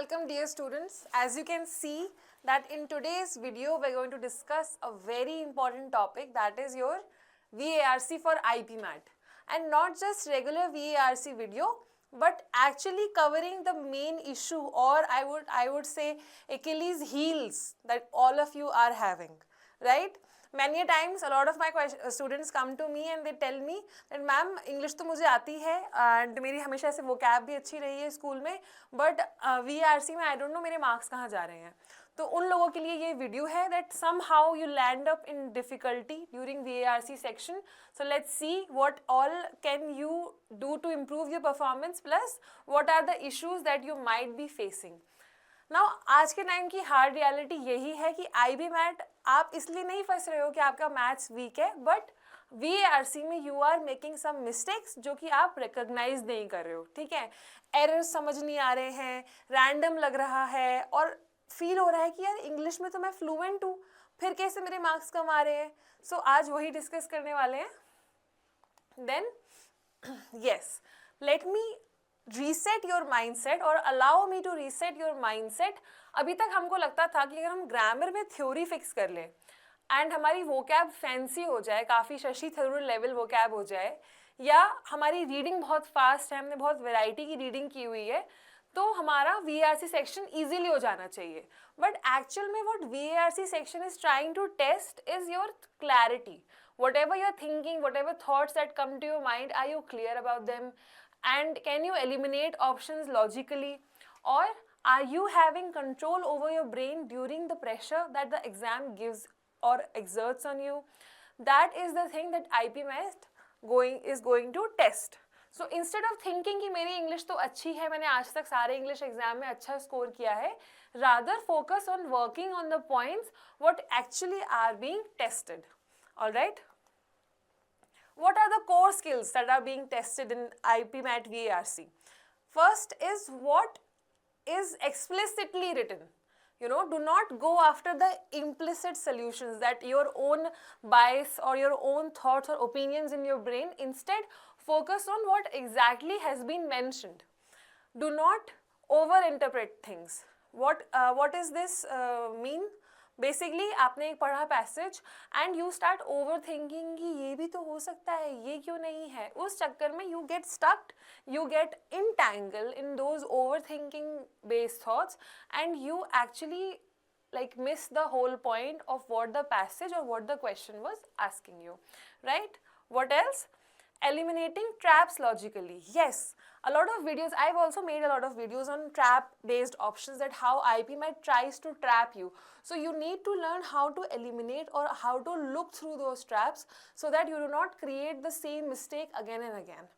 welcome dear students. As you can see that in today's video we're going to discuss a very important topic, that is your VARC for IPMAT, and not just regular VARC video but actually covering the main issue, or I would say Achilles heels that all of you are having, right? Many times a lot of my students come to me and they tell me that ma'am English तो मुझे आती है and मेरी हमेशा से vocab भी अच्छी रही है स्कूल में, बट VARC में आई डोंट नो मेरे मार्क्स कहाँ जा रहे हैं. तो उन लोगों के लिए ये वीडियो है that somehow you land up in difficulty during VARC section. So let's see what all can you do to improve your performance, plus what are the issues that you might be facing. Now आज के time की hard reality यही है कि IB mat आप इसलिए नहीं फंस रहे हो कि आपका मैथ्स वीक है, बट VARC में you are making some mistakes जो कि आप रिकॉग्नाइज नहीं कर रहे हो. ठीक है, एरर्स समझ नहीं आ रहे हैं, रैंडम लग रहा है और फील हो रहा है कि यार इंग्लिश में तो मैं फ्लुएंट हूँ, फिर कैसे मेरे मार्क्स कम आ रहे हैं. सो आज वही डिस्कस करने वाले हैं. Then yes, let me reset your mindset और allow me to reset your mindset. अभी तक हमको लगता था कि अगर हम ग्रामर में थ्योरी फिक्स कर लें एंड हमारी वोकैब फैंसी हो जाए, काफ़ी शशि थरूर लेवल वोकैब हो जाए, या हमारी रीडिंग बहुत फास्ट है, हमने बहुत वैरायटी की रीडिंग की हुई है, तो हमारा VARC सेक्शन ईजिली हो जाना चाहिए. बट एक्चुअल में what VARC section is trying to test is your clarity. Whatever you're thinking, whatever thoughts that come to your mind, are you clear about them? And can you eliminate options logically? Or are you having control over your brain during the pressure that the exam gives or exerts on you? That is the thing that IPMAT is going to test. So instead of thinking कि मेरी English तो अच्छी है, मैंने आज तक सारे English exam में अच्छा स्कोर किया है, rather focus on working on the points what actually are being tested. All right. What are the core skills that are being tested in IPMAT VARC? First is what is explicitly written. You know, do not go after the implicit solutions, that your own bias or your own thoughts or opinions in your brain. Instead, focus on what exactly has been mentioned. Do not overinterpret things. What is this mean? Basically आपने एक पढ़ा passage and you start over thinking कि ये भी तो हो सकता है, ये क्यों नहीं है. उस चक्कर में you get स्टक्ड, you get entangle in those over thinking based thoughts and you actually like miss the whole point of what the passage or what the question was asking you, right? What else? Eliminating traps logically. Yes, a lot of videos, I've also made a lot of videos on trap based options, that how IPMAT tries to trap you. So you need to learn how to eliminate or how to look through those traps so that you do not create the same mistake again and again.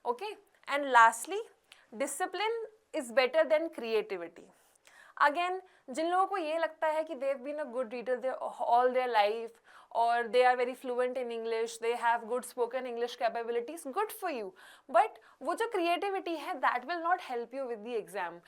Okay, and lastly, discipline is better than creativity. Again, जिन लोगों को ये लगता है कि they've been a good reader all their life, or they are very fluent in English, they have good spoken English capabilities, good for you. But वो जो creativity है, that will not help you with the exam.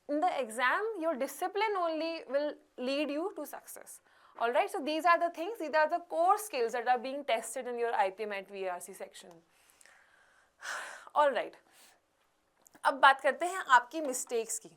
In the exam, your discipline only will lead you to success. All right, so these are the things, these are the core skills that are being tested in your IPMAT VARC section. All right, अब बात करते हैं आपकी mistakes की.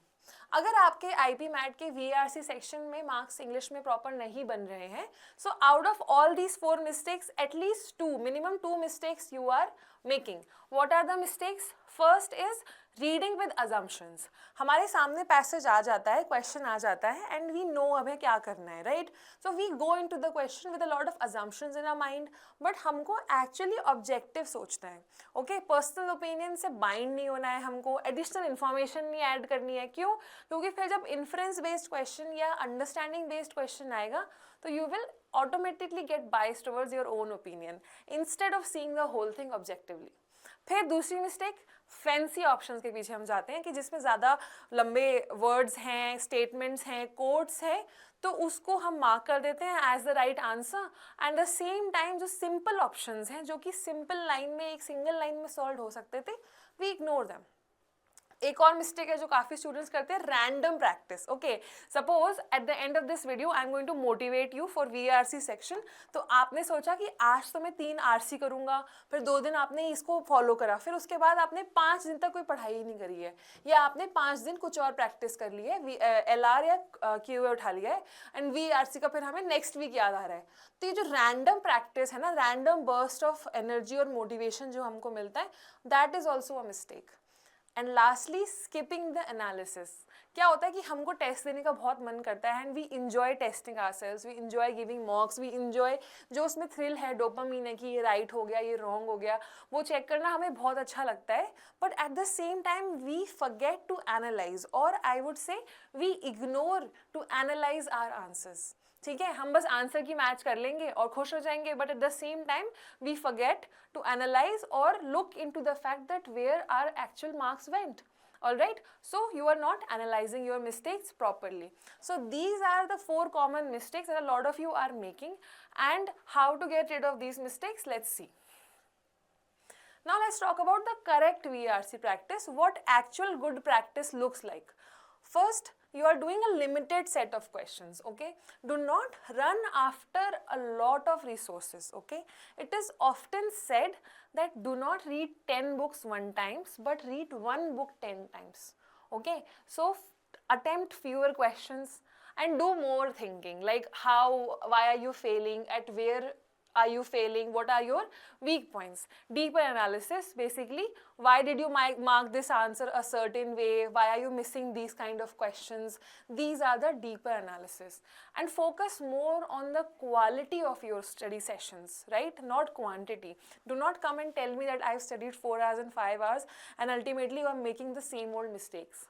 अगर आपके IPMAT के VARC section में मार्क्स इंग्लिश में प्रॉपर नहीं बन रहे हैं, so out of all these 4 mistakes at least 2, minimum 2 mistakes you are making. What are the mistakes? First is reading with assumptions. हमारे सामने पैसेज आ जाता है, क्वेश्चन आ जाता है एंड वी नो हमें क्या करना है, right? So we go into the question with a lot of assumptions in our mind, but हमको एक्चुअली ऑब्जेक्टिव सोचना है. ओके, पर्सनल ओपिनियन से बाइंड नहीं होना है, हमको एडिशनल इन्फॉर्मेशन नहीं ऐड करनी है. क्यों? क्योंकि फिर जब इन्फ्रेंस बेस्ड क्वेश्चन या अंडरस्टैंडिंग बेस्ड क्वेश्चन आएगा तो you will automatically get biased towards your own opinion instead of seeing the whole thing objectively. फिर दूसरी मिस्टेक, फैंसी ऑप्शंस के पीछे हम जाते हैं कि जिसमें ज़्यादा लंबे वर्ड्स हैं, स्टेटमेंट्स हैं, कोट्स हैं, तो उसको हम मार्क कर देते हैं as the right answer. And the same time जो सिंपल ऑप्शंस हैं, जो कि सिंपल लाइन में, एक सिंगल लाइन में सॉल्व हो सकते थे, वी इग्नोर दैम. एक और मिस्टेक है जो काफ़ी स्टूडेंट्स करते हैं, random practice. Okay, suppose at the end of this video I am going to motivate you for VARC section. तो आपने सोचा कि आज तो मैं 3 RC करूँगा, फिर 2 दिन आपने इसको फॉलो करा, फिर उसके बाद आपने 5 दिन तक कोई पढ़ाई ही नहीं करी है, या आपने 5 दिन कुछ और प्रैक्टिस कर ली है, LR या QA उठा लिया है, एंड VARC का फिर हमें नेक्स्ट वीक याद आ रहा है. तो ये जो रैंडम प्रैक्टिस है ना, रैंडम बर्स्ट ऑफ एनर्जी और मोटिवेशन जो हमको मिलता है, that is also a mistake. And lastly, skipping the analysis. क्या होता है कि हमको टेस्ट देने का बहुत मन करता है, and we enjoy testing ourselves, we enjoy giving mocks, we enjoy जो उसमें थ्रिल है, डोपामीन है कि ये राइट हो गया, ये रॉन्ग हो गया, वो चेक करना हमें बहुत अच्छा लगता है. But at the same time we forget to analyse, और I would say we ignore to analyse our answers. ठीक है, हम बस आंसर की मैच कर लेंगे और खुश हो जाएंगे, but at the same time we forget to analyze or look into the fact that where our actual marks went. All right, so you are not analyzing your mistakes properly. So these are the 4 common mistakes that a lot of you are making, and how to get rid of these mistakes, let's see. Now let's talk about the correct VARC practice, what actual good practice looks like. First, you are doing a limited set of questions. Okay, do not run after a lot of resources. Okay, it is often said that do not read 10 books one times, but read one book 10 times. Okay, so attempt fewer questions and do more thinking, like how, why are you failing, at where are you failing, what are your weak points. Deeper analysis, basically why did you mark this answer a certain way, why are you missing these kind of questions. These are the deeper analysis. And focus more on the quality of your study sessions, right, not quantity. Do not come and tell me that I've studied 4 hours and 5 hours and ultimately you are making the same old mistakes.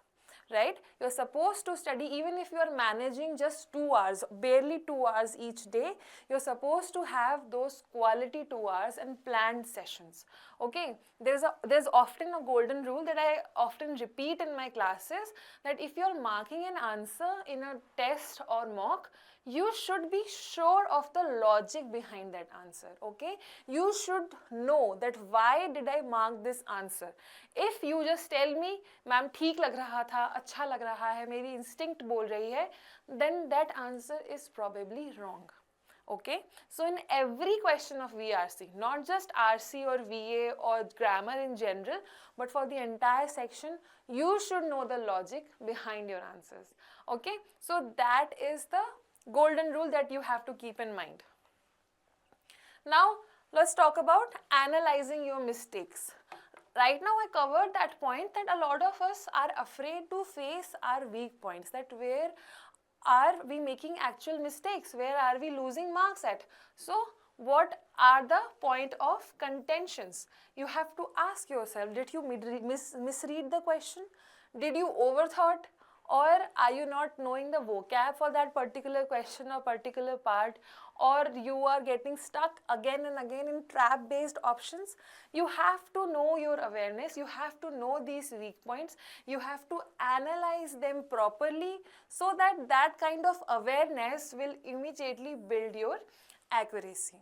Right, you're supposed to study, even if you are managing just 2 hours, barely 2 hours each day, you're supposed to have those quality 2 hours and planned sessions. Okay, there's often a golden rule that I often repeat in my classes, that if you're marking an answer in a test or mock, you should be sure of the logic behind that answer. Okay, you should know that why did I mark this answer. If you just tell me ma'am ठीक लग रहा था, अच्छा लग रहा है, मेरी instinct बोल रही है, then that answer is probably wrong. Okay, so in every question of VRC, not just RC or VA or grammar in general, but for the entire section, you should know the logic behind your answers. Okay, so that is the golden rule that you have to keep in mind. Now let's talk about analyzing your mistakes. Right now I covered that point that a lot of us are afraid to face our weak points, that where are we making actual mistakes, where are we losing marks at. So what are the point of contentions? You have to ask yourself, did you misread the question, did you overthought, or are you not knowing the vocab for that particular question or particular part, or you are getting stuck again and again in trap based options. You have to know your awareness, you have to know these weak points, you have to analyze them properly, so that that kind of awareness will immediately build your accuracy.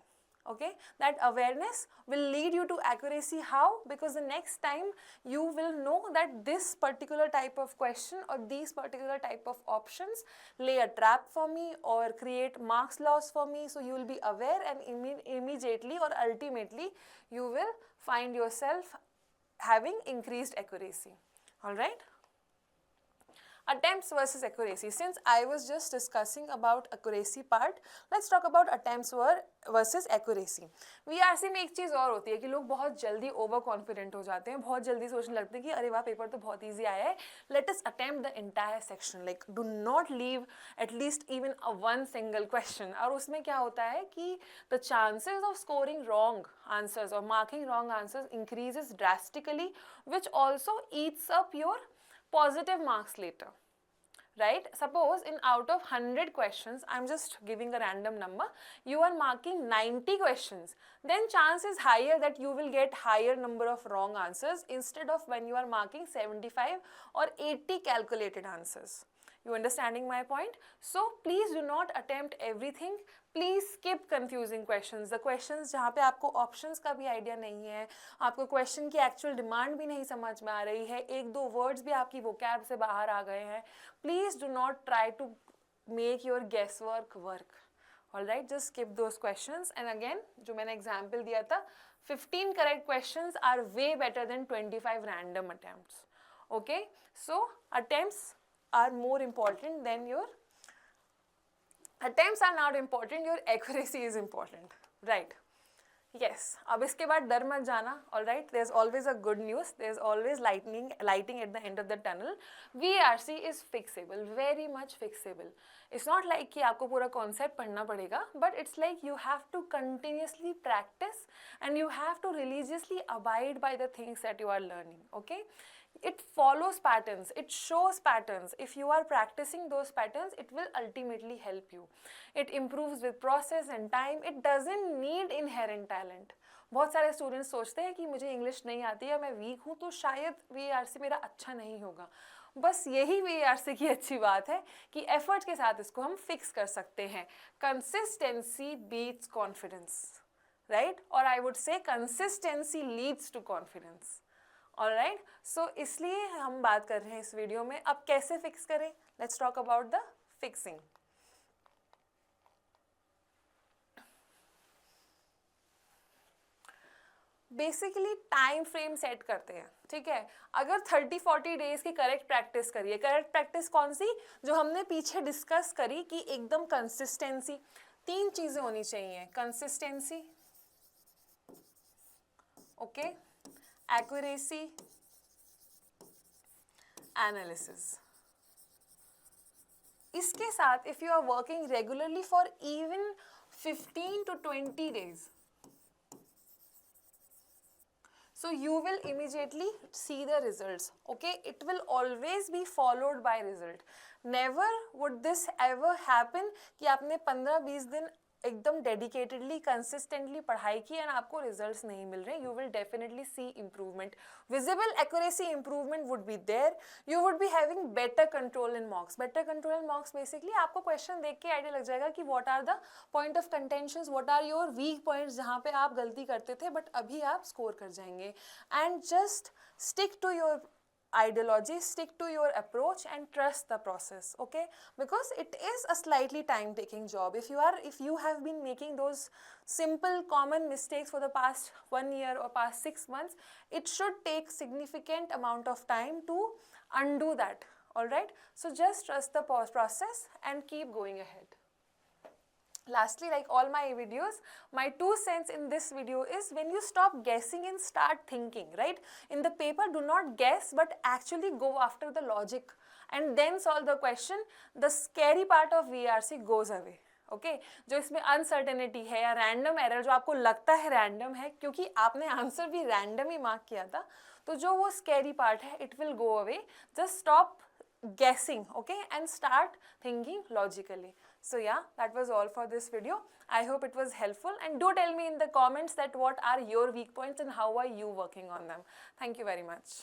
Okay, that awareness will lead you to accuracy. How? Because the next time you will know that this particular type of question or these particular type of options lay a trap for me or create marks loss for me. So you will be aware, and immediately or ultimately you will find yourself having increased accuracy. All right. Attempts versus accuracy. Since I was just discussing about accuracy part, let's talk about attempts versus accuracy. VRC में एक चीज़ और होती है कि लोग बहुत जल्दी over confident हो जाते हैं, बहुत जल्दी सोचने लगते हैं कि अरे वाह पेपर तो बहुत ईजी आया है, let us attempt the entire section. Like do not leave at least even a one single question. और उसमें क्या होता है कि the chances of scoring wrong answers or marking wrong answers increases drastically, which also eats up your positive marks later. Right? Suppose in out of 100 questions, I'm just giving a random number, you are marking 90 questions, then chance is higher that you will get higher number of wrong answers instead of when you are marking 75 or 80 calculated answers. You understanding my point? So please do not attempt everything. Please skip confusing questions. The questions जहाँ पे आपको options का भी idea नहीं है, आपको question की actual demand भी नहीं समझ में आ रही है, एक दो words भी आपकी vocab से बाहर आ गए हैं, please do not try to make your guesswork work. Alright, just skip those questions. And again, जो मैंने example दिया था, 15 correct questions are way better than 25 random attempts. Okay, so attempts are more important than your attempts are not important, your accuracy is important, right? Yes, अब इसके बाद डर मत जाना, all right? There's always a good news. There's always lighting at the end of the tunnel. VARC is fixable, very much fixable. It's not like कि आपको पूरा concept पढ़ना पड़ेगा, but it's like you have to continuously practice and you have to religiously abide by the things that you are learning, okay? It follows patterns, it shows patterns. If you are practicing those patterns, it will ultimately help you. It improves with process and time. It doesn't need inherent talent. बहुत सारे students सोचते हैं कि मुझे English नहीं आती है, मैं वीक हूँ, तो शायद VARC मेरा अच्छा नहीं होगा. बस यही VARC की अच्छी बात है कि एफर्ट के साथ इसको हम फिक्स कर सकते हैं. Consistency beats confidence, right? और I would say consistency leads to confidence. Alright, so इसलिए हम बात कर रहे हैं इस वीडियो में अब कैसे फिक्स करें. Let's talk about the fixing. Basically time frame set करते हैं, ठीक है? अगर 30-40 डेज की करेक्ट प्रैक्टिस करिए. करेक्ट प्रैक्टिस कौन सी? जो हमने पीछे डिस्कस करी कि एकदम कंसिस्टेंसी. 3 चीजें होनी चाहिए: कंसिस्टेंसी, ओके, accuracy, analysis. इसके साथ if you are working regularly for even 15 to 20 days, so you will immediately see the results, okay? It will always be followed by result. Never would this ever happen कि आपने 15-20 दिन एकदम dedicatedly consistently पढ़ाई की and आपको results नहीं मिल रहे. You will definitely see improvement. Visible accuracy improvement would be there. You would be having better control in mocks. Better control in mocks basically आपको क्वेश्चन देख के आइडिया लग जाएगा कि what are the point of contentions, what are your weak points जहाँ पे आप गलती करते थे बट अभी आप स्कोर कर जाएंगे. And just stick to your ideology, stick to your approach and trust the process, okay? Because it is a slightly time taking job. If you have been making those simple common mistakes for the past 1 year or past 6 months, it should take significant amount of time to undo that, all right? So just trust the process and keep going ahead. Lastly, like all my videos, my 2 cents in this video is when you stop guessing and start thinking, right? In the paper, do not guess but actually go after the logic and then solve the question. The scary part of VARC goes away. Okay जो इसमें uncertainty है या random error जो आपको लगता है random है क्योंकि आपने आंसर भी रैंडम ही मार्क किया था, तो जो वो स्कैरी पार्ट है it will go away. Just stop guessing, okay, and start thinking logically. So yeah, that was all for this video. I hope it was helpful and do tell me in the comments that what are your weak points and how are you working on them. Thank you very much.